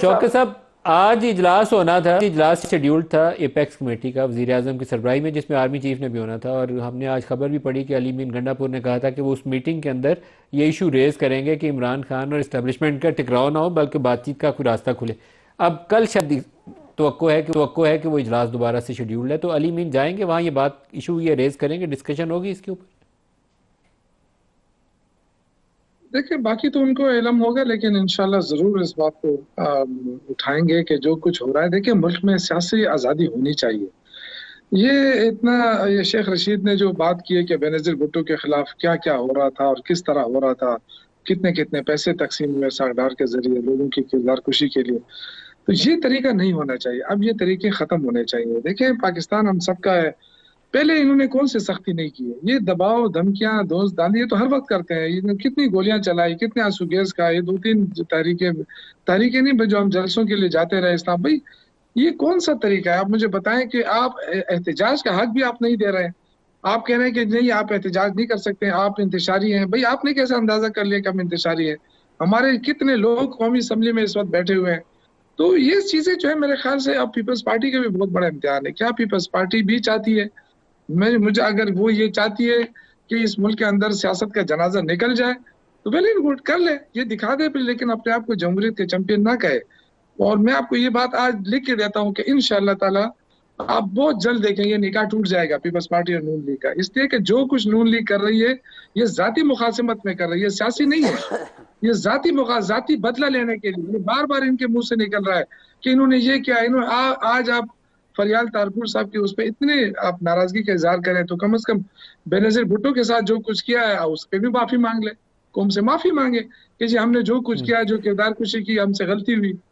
शौकत साहब, आज इजलास होना था, इजलास शेड्यूल्ड था एपेक्स कमेटी का वज़ीर आज़म की सरबराही में, जिसमें आर्मी चीफ ने भी होना था। और हमने आज खबर भी पढ़ी कि अली मीन गंडापुर ने कहा था कि वो उस मीटिंग के अंदर ये इशू रेज करेंगे कि इमरान खान और इस्टेब्लिशमेंट का टकराव ना हो, बल्कि बातचीत का कोई रास्ता खुले। अब कल शायद तवक्को है कि वो इजलास दोबारा से शेड्यूल्ड है, तो अली मीन जाएंगे वहाँ, ये बात इशू ये रेज करेंगे, डिस्कशन होगी इसके ऊपर। देखिए, बाकी तो उनको इल्म होगा, लेकिन इंशाल्लाह जरूर इस बात को उठाएंगे कि जो कुछ हो रहा है। देखिए, मुल्क में सियासी आज़ादी होनी चाहिए। ये इतना ये शेख रशीद ने जो बात की है कि बेनजीर भुट्टो के खिलाफ क्या क्या हो रहा था और किस तरह हो रहा था, कितने कितने पैसे तकसीम हुए सरदार के जरिए लोगों की किरदार कुशी के लिए, तो ये तरीका नहीं होना चाहिए। अब ये तरीके खत्म होने चाहिए। देखें, पाकिस्तान हम सबका है। पहले इन्होंने कौन सी सख्ती नहीं की है? ये दबाव, धमकियां, दोस्त दानी ये तो हर वक्त करते हैं। ये कितनी गोलियां चलाई, कितने आंसू गैस का, ये दो तीन तहरीकें तहरीकें नहीं जो हम जलसों के लिए जाते रहे इस्लाम भाई, ये कौन सा तरीका है? आप मुझे बताएं कि आप एहतजाज का हक भी आप नहीं दे रहे हैं। आप कह रहे हैं कि नहीं, आप एहतजाज नहीं कर सकते, आप इंतशारी हैं। भाई, आपने कैसे अंदाजा कर लिया कि हम इंतशारी हैं? हमारे कितने लोग कौमी असम्बली में इस वक्त बैठे हुए हैं। तो ये चीजें जो है, मेरे ख्याल से अब पीपल्स पार्टी का भी बहुत बड़ा इम्तिहान है। क्या पीपल्स पार्टी भी चाहती है? मैं मुझे अगर वो ये चाहती है कि इस मुल्क के अंदर सियासत का जनाजा निकल जाए, तो वेल एंड गुड, कर ले, ये दिखा दे फिर, लेकिन अपने आप को जमहूरियत के चैंपियन ना कहे। और मैं आपको ये बात आज लिख के देता हूँ कि इंशाअल्लाह ताला आप बहुत जल्द देखेंगे निकाह टूट जाएगा पीपल्स पार्टी और नून लीग का। इसलिए कि जो कुछ नून लीग कर रही है, ये जाती मुखासिमत में कर रही है, सियासी नहीं है। ये जाती बदला लेने के लिए बार बार इनके मुंह से निकल रहा है कि इन्होंने ये किया। इन्होंने आज आप फरियाल तारपुर साहब की उस पर इतने आप नाराजगी का इजहार करें, तो कम से कम बेनजीर भुट्टो के साथ जो कुछ किया है उस पर भी माफी मांग ले, कौम से माफी मांगे कि जी हमने जो कुछ किया, जो किरदार कुशी की, हमसे गलती हुई।